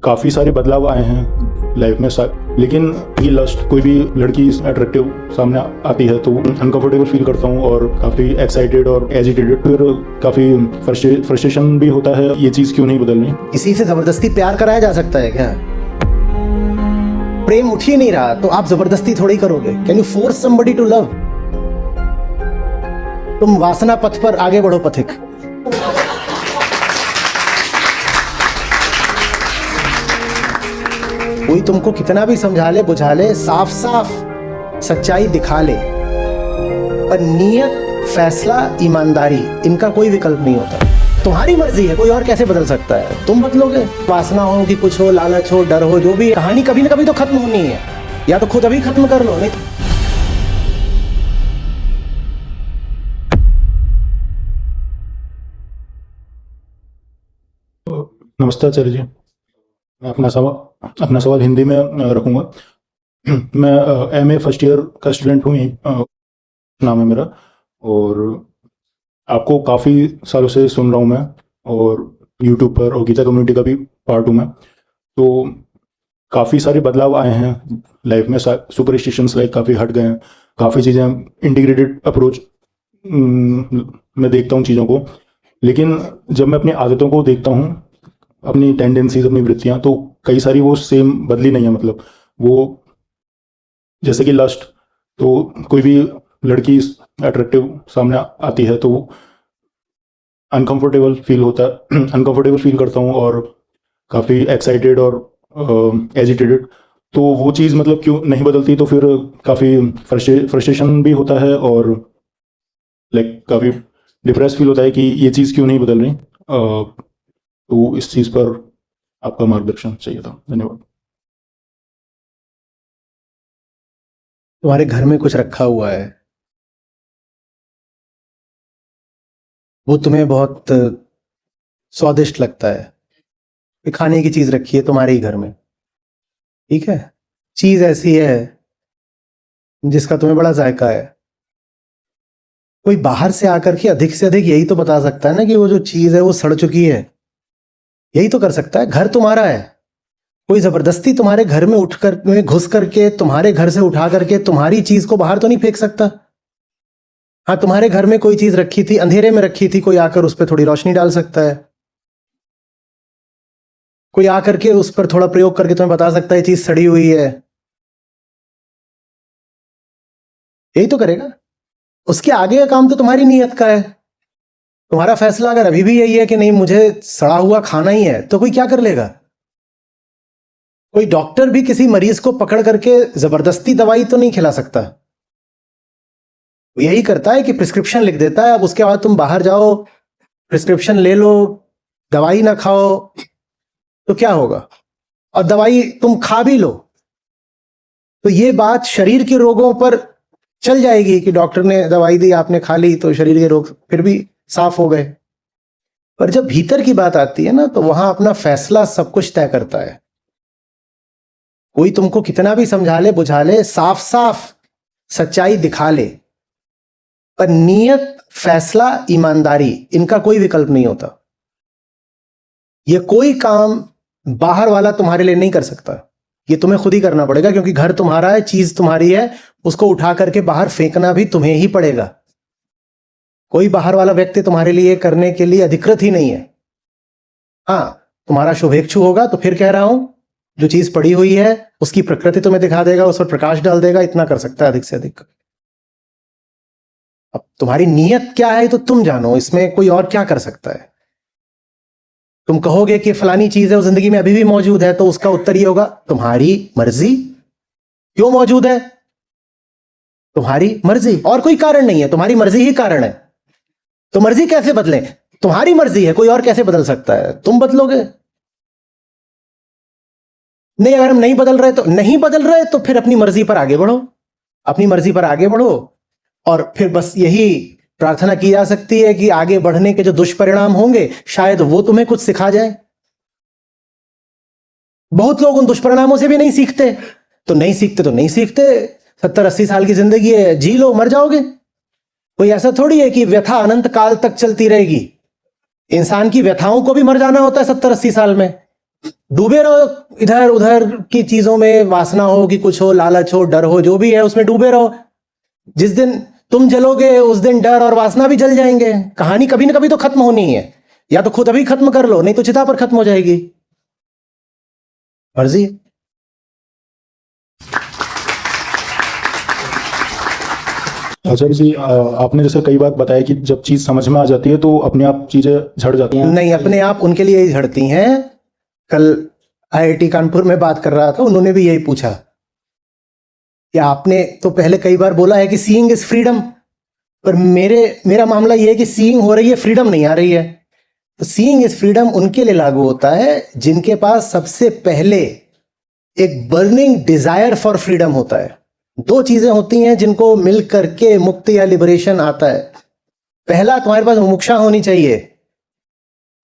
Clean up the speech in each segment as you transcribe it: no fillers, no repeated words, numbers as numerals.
काफ़ी सारे बदलाव आए हैं लाइफ में लेकिन ये लस्ट कोई भी लड़की अट्रैक्टिव सामने आती है तो अनकंफर्टेबल फील करता हूँ और काफ़ी एक्साइटेड और एजिटेटेड, फिर काफ़ी फ्रस्ट्रेशन भी होता है ये चीज़ क्यों नहीं बदल रही। किसी से जबरदस्ती प्यार कराया जा सकता है क्या? प्रेम उठ ही नहीं रहा तो आप जबरदस्ती थोड़ी करोगे। Can you force somebody to love? तुम वासना पथ पर आगे बढ़ो पथिक। कोई तुमको कितना भी समझा ले बुझा ले, साफ साफ सच्चाई दिखा ले, पर नियत, फैसला, ईमानदारी, इनका कोई विकल्प नहीं होता। तुम्हारी मर्जी है, कोई और कैसे बदल सकता है? तुम बदलोगे? वासना हो कि कुछ हो, लालच हो, डर हो, जो भी, कहानी कभी ना कभी तो खत्म होनी है। या तो खुद अभी खत्म कर लो, नहीं नमस्ते आचार्य जी, मैं अपना सवाल हिंदी में रखूँगा। मैं MA फर्स्ट ईयर का स्टूडेंट हूँ, नाम है मेरा, और आपको काफ़ी सालों से सुन रहा हूँ मैं, और यूट्यूब पर और गीता कम्युनिटी का भी पार्ट हूँ मैं। तो काफ़ी सारे बदलाव आए हैं लाइफ में, सुपरस्टिशंस लाइक काफ़ी हट गए हैं, काफ़ी चीज़ें इंटीग्रेटेड अप्रोच मैं देखता हूँ चीज़ों को। लेकिन जब मैं अपनी आदतों को देखता हूँ, अपनी टेंडेंसीज, अपनी वृत्तियाँ, तो कई सारी वो सेम बदली नहीं है। मतलब वो जैसे कि लस्ट, तो कोई भी लड़की अट्रैक्टिव सामने आती है तो अनकंफर्टेबल फील करता हूँ और काफ़ी एक्साइटेड और एजिटेटेड। तो वो चीज़ मतलब क्यों नहीं बदलती, तो फिर काफ़ी फ्रस्ट्रेशन भी होता है और लाइक काफ़ी डिप्रेस फील होता है कि ये चीज़ क्यों नहीं बदल रही। तो इस चीज़ पर आपका मार्गदर्शन चाहिए था। धन्यवाद। तुम्हारे घर में कुछ रखा हुआ है, वो तुम्हें बहुत स्वादिष्ट लगता है, खाने की चीज रखी है तुम्हारे ही घर में, ठीक है? चीज ऐसी है जिसका तुम्हें बड़ा जायका है। कोई बाहर से आकर के अधिक से अधिक यही तो बता सकता है ना कि वो जो चीज है वो सड़ चुकी है। यही तो कर सकता है। घर तुम्हारा है, कोई जबरदस्ती तुम्हारे घर में घुस करके तुम्हारे घर से उठा करके तुम्हारी चीज को बाहर तो नहीं फेंक सकता। हाँ, तुम्हारे घर में कोई चीज रखी थी, अंधेरे में रखी थी, कोई आकर उस पर थोड़ी रोशनी डाल सकता है। कोई आकर के उस पर थोड़ा प्रयोग करके तुम्हें बता सकता है चीज सड़ी हुई है। यही तो करेगा। उसके आगे का काम तो तुम्हारी नीयत का है। तुम्हारा फैसला अगर अभी भी यही है कि नहीं मुझे सड़ा हुआ खाना ही है, तो कोई क्या कर लेगा? कोई डॉक्टर भी किसी मरीज को पकड़ करके जबरदस्ती दवाई तो नहीं खिला सकता। वो यही करता है कि प्रिस्क्रिप्शन लिख देता है, अब उसके बाद तुम बाहर जाओ, प्रिस्क्रिप्शन ले लो, दवाई ना खाओ तो क्या होगा? और दवाई तुम खा भी लो तो ये बात शरीर के रोगों पर चल जाएगी कि डॉक्टर ने दवाई दी, आपने खा ली तो शरीर के रोग फिर भी साफ हो गए। पर जब भीतर की बात आती है ना, तो वहां अपना फैसला सब कुछ तय करता है। कोई तुमको कितना भी समझा ले बुझा ले, साफ साफ सच्चाई दिखा ले, पर नियत, फैसला, ईमानदारी, इनका कोई विकल्प नहीं होता। ये कोई काम बाहर वाला तुम्हारे लिए नहीं कर सकता, ये तुम्हें खुद ही करना पड़ेगा, क्योंकि घर तुम्हारा है, चीज तुम्हारी है, उसको उठा करके बाहर फेंकना भी तुम्हें ही पड़ेगा। कोई बाहर वाला व्यक्ति तुम्हारे लिए करने के लिए अधिकृत ही नहीं है। हाँ, तुम्हारा शुभेच्छु होगा तो फिर कह रहा हूं, जो चीज पड़ी हुई है उसकी प्रकृति तुम्हें दिखा देगा, उस पर प्रकाश डाल देगा, इतना कर सकता है अधिक से अधिक। अब तुम्हारी नीयत क्या है तो तुम जानो, इसमें कोई और क्या कर सकता है? तुम कहोगे कि फलानी चीज है वो जिंदगी में अभी भी मौजूद है, तो उसका उत्तर ये होगा तुम्हारी मर्जी। क्यों मौजूद है? तुम्हारी मर्जी, और कोई कारण नहीं है, तुम्हारी मर्जी ही कारण है। तो मर्जी कैसे बदले? तुम्हारी मर्जी है, कोई और कैसे बदल सकता है? तुम बदलोगे नहीं। अगर हम नहीं बदल रहे तो फिर अपनी मर्जी पर आगे बढ़ो, अपनी मर्जी पर आगे बढ़ो। और फिर बस यही प्रार्थना की जा सकती है कि आगे बढ़ने के जो दुष्परिणाम होंगे शायद वो तुम्हें कुछ सिखा जाए। बहुत लोग उन दुष्परिणामों से भी नहीं सीखते, तो नहीं सीखते। 70-80 साल की जिंदगी है, जी लो, मर जाओगे। कोई ऐसा थोड़ी है कि व्यथा अनंत काल तक चलती रहेगी। इंसान की व्यथाओं को भी मर जाना होता है 70-80 साल में। डूबे रहो इधर उधर की चीजों में, वासना हो कि कुछ हो, लालच हो, डर हो, जो भी है उसमें डूबे रहो। जिस दिन तुम जलोगे उस दिन डर और वासना भी जल जाएंगे। कहानी कभी ना कभी तो खत्म होनी है, या तो खुद अभी खत्म कर लो, नहीं तो चिता पर खत्म हो जाएगी। मर्जी है। आचार्य जी, आपने जैसे कई बार बताया कि जब चीज समझ में आ जाती है तो अपने आप चीजें झड़ जाती हैं। नहीं, अपने आप उनके लिए ही झड़ती हैं। कल आईआईटी कानपुर में बात कर रहा था, उन्होंने भी यही पूछा कि आपने तो पहले कई बार बोला है कि सीइंग इज फ्रीडम, पर मेरा मामला यह है कि सीइंग हो रही है, फ्रीडम नहीं आ रही है। तो सीइंग इज फ्रीडम उनके लिए लागू होता है जिनके पास सबसे पहले एक बर्निंग डिजायर फॉर फ्रीडम होता है। दो चीजें होती हैं जिनको मिल करके मुक्ति या लिबरेशन आता है। पहला, तुम्हारे पास मुमुक्षा होनी चाहिए,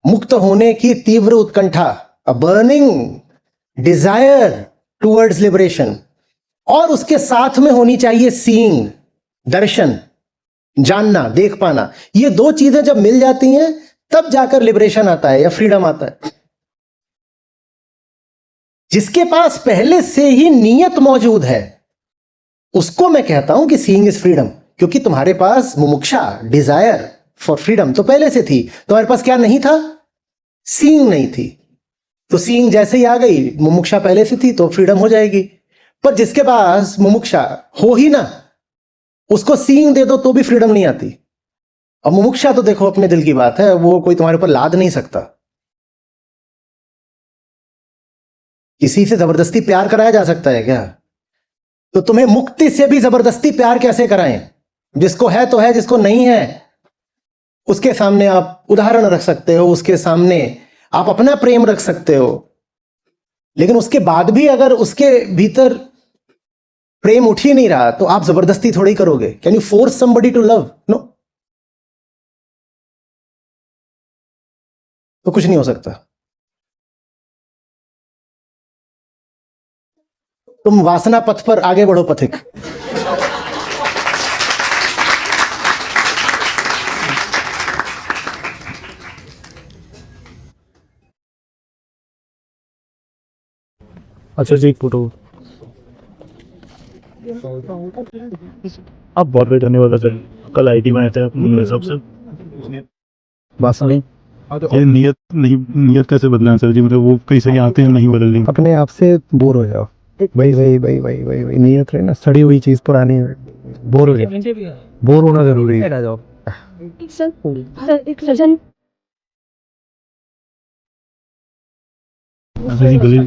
मुक्त होने की तीव्र उत्कंठा, अ बर्निंग डिजायर टुवर्ड्स लिबरेशन। और उसके साथ में होनी चाहिए सीइंग, दर्शन, जानना, देख पाना। ये दो चीजें जब मिल जाती हैं तब जाकर लिबरेशन आता है या फ्रीडम आता है। जिसके पास पहले से ही नियत मौजूद है उसको मैं कहता हूं कि सीइंग इज फ्रीडम, क्योंकि तुम्हारे पास मुमुक्षा, डिजायर फॉर फ्रीडम तो पहले से थी। तुम्हारे पास क्या नहीं था? सीइंग नहीं थी। तो सीइंग जैसे ही आ गई, मुमुक्षा पहले से थी तो फ्रीडम हो जाएगी। पर जिसके पास मुमुक्षा हो ही ना, उसको सीइंग दे दो तो भी फ्रीडम नहीं आती। अब मुमुक्षा तो देखो अपने दिल की बात है, वो कोई तुम्हारे ऊपर लाद नहीं सकता। किसी से जबरदस्ती प्यार कराया जा सकता है क्या? तो तुम्हें मुक्ति से भी जबरदस्ती प्यार कैसे कराएं? जिसको है तो है, जिसको नहीं है उसके सामने आप उदाहरण रख सकते हो, उसके सामने आप अपना प्रेम रख सकते हो। लेकिन उसके बाद भी अगर उसके भीतर प्रेम उठ ही नहीं रहा तो आप जबरदस्ती थोड़ी करोगे। Can you force somebody to love? No. तो कुछ नहीं हो सकता। तुम वासना पथ पर आगे बढ़ो पथिक। अच्छा जी, एक फोटो। आप बहुत वेट धन्यवाद सर। कल आईटी में आया था मेरे हिसाब से। बस नहीं, ये नियत नहीं, नियत कैसे बदलना है सर जी? मतलब वो कैसे आते हैं नहीं बदलनी। अपने आप से बोर हो जाओ। वही वही वही वही वही वही नियत रहे ना, सड़ी हुई चीज पुरानी है, बोर हो जाओ। बोर होना जरूरी है। अच्छा जी, गली